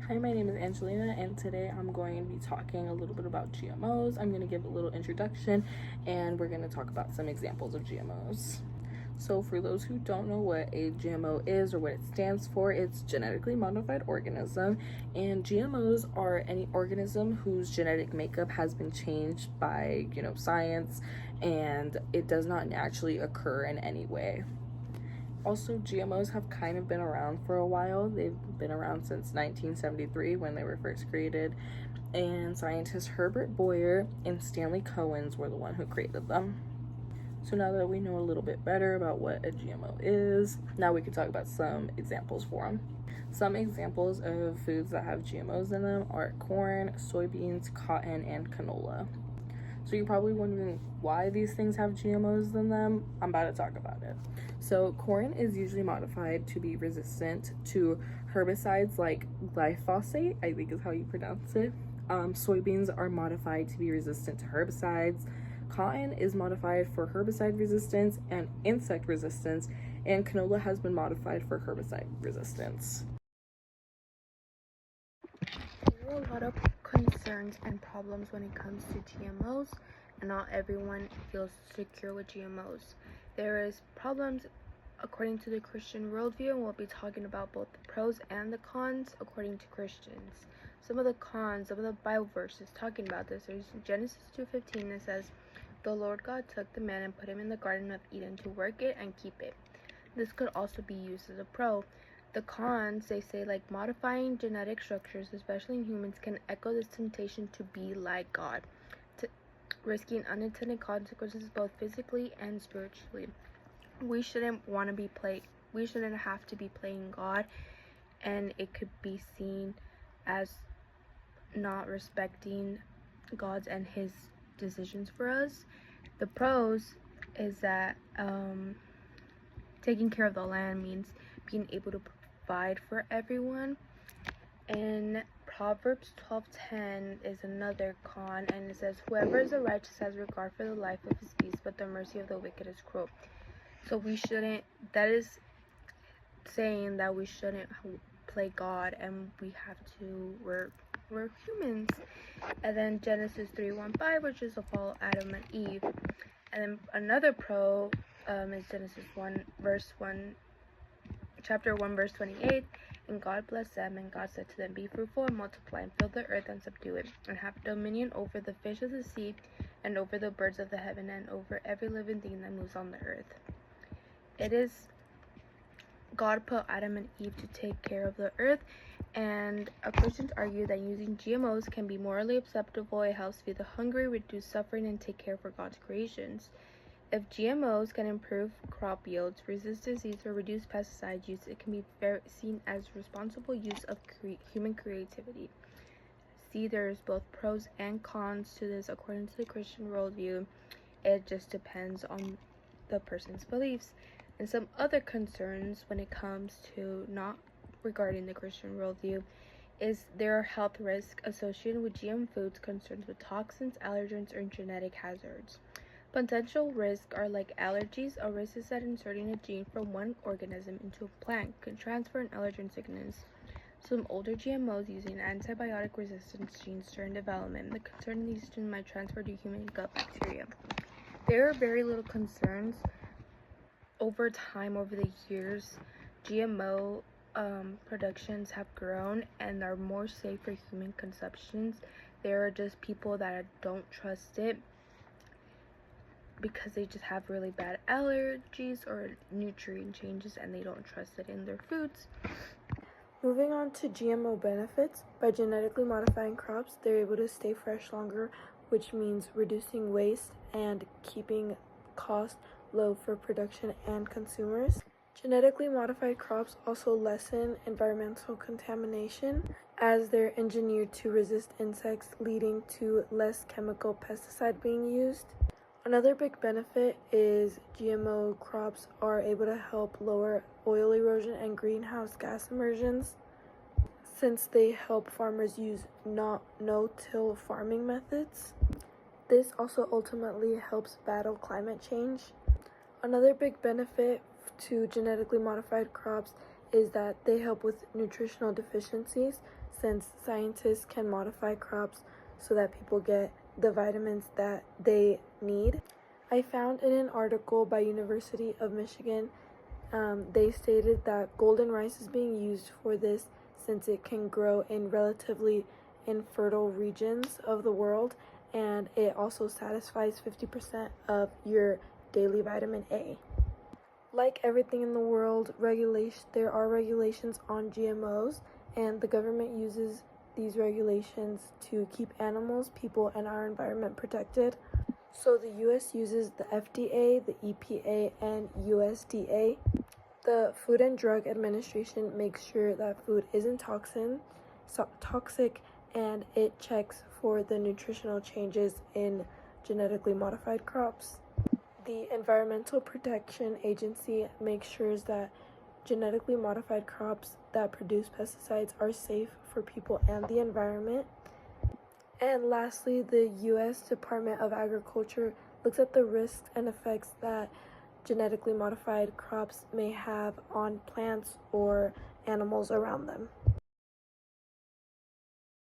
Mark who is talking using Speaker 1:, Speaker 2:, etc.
Speaker 1: Hi, my name is Angelina, and today I'm going to be talking a little bit about GMOs. I'm going to give a little introduction, and we're going to talk about some examples of GMOs. So for those who don't know what a GMO is or what it stands for, it's genetically modified organism, and GMOs are any organism whose genetic makeup has been changed by, science, and it does not naturally occur in any way. Also, GMOs have kind of been around for a while. They've been around since 1973 when they were first created, and scientists Herbert Boyer and Stanley Cohen were the one who created them. So now that we know a little bit better about what a GMO is, now we can talk about some examples for them. Some examples of foods that have GMOs in them are corn, soybeans, cotton, and canola. So you're probably wondering why these things have GMOs in them. I'm about to talk about it. So corn is usually modified to be resistant to herbicides like glyphosate, I think is how you pronounce it. Soybeans are modified to be resistant to herbicides. Cotton is modified for herbicide resistance and insect resistance, and canola has been modified for herbicide resistance.
Speaker 2: There are a lot of concerns and problems when it comes to GMOs, and not everyone feels secure with GMOs. There is problems according to the Christian worldview, and we'll be talking about both the pros and the cons according to Christians. Some of the cons, some of the Bible verses talking about this, there's Genesis 2:15 that says, "The Lord God took the man and put him in the Garden of Eden to work it and keep it." This could also be used as a pro. The cons, they say, like modifying genetic structures, especially in humans, can echo this temptation to be like God, risking unintended consequences both physically and spiritually. We shouldn't have to be playing God, and it could be seen as not respecting God's and His decisions for us. The pros is that taking care of the land means being able to provide for everyone. And Proverbs 12:10 is another con, and it says, "Whoever is a righteous has regard for the life of his beast, but the mercy of the wicked is cruel." So that is saying that we shouldn't play God, and we're humans. And then Genesis 3:1-5, which is the fall of Adam and Eve. And then another pro is Genesis 1:28, "And God blessed them, and God said to them, Be fruitful and multiply, and fill the earth and subdue it, and have dominion over the fish of the sea, and over the birds of the heaven, and over every living thing that moves on the earth." It is God put Adam and Eve to take care of the earth, and Christians argue that using GMOs can be morally acceptable. It helps feed the hungry, reduce suffering, and take care for God's creations. If GMOs can improve crop yields, resist disease, or reduce pesticide use, it can be seen as responsible use of human creativity. See, there's both pros and cons to this according to the Christian worldview. It just depends on the person's beliefs. And some other concerns when it comes to not regarding the Christian worldview is there are health risks associated with GM foods, concerns with toxins, allergens, or genetic hazards. Potential risks are like allergies. A risk is that inserting a gene from one organism into a plant could transfer an allergen sickness. Some older GMOs using antibiotic resistance genes during development. The concern these genes might transfer to human gut bacteria. There are very little concerns. Over time, over the years, GMO productions have grown and are more safe for human consumptions. There are just people that don't trust it because they just have really bad allergies or nutrient changes, and they don't trust it in their foods.
Speaker 3: Moving on to GMO benefits, by genetically modifying crops, they're able to stay fresh longer, which means reducing waste and keeping costs low for production and consumers. Genetically modified crops also lessen environmental contamination as they're engineered to resist insects, leading to less chemical pesticide being used. Another big benefit is GMO crops are able to help lower oil erosion and greenhouse gas emissions since they help farmers use no-till farming methods. This also ultimately helps battle climate change. Another big benefit to genetically modified crops is that they help with nutritional deficiencies since scientists can modify crops so that people get the vitamins that they need. I found in an article by University of Michigan, they stated that golden rice is being used for this since it can grow in relatively infertile regions of the world, and it also satisfies 50% of your daily vitamin A. Like everything in the world, there are regulations on GMOs, and the government uses these regulations to keep animals, people, and our environment protected. So the US uses the FDA, the EPA, and USDA. The Food and Drug Administration makes sure that food isn't toxic, and it checks for the nutritional changes in genetically modified crops. The Environmental Protection Agency makes sure that genetically modified crops that produce pesticides are safe for people and the environment. And lastly, the U.S. Department of Agriculture looks at the risks and effects that genetically modified crops may have on plants or animals around them.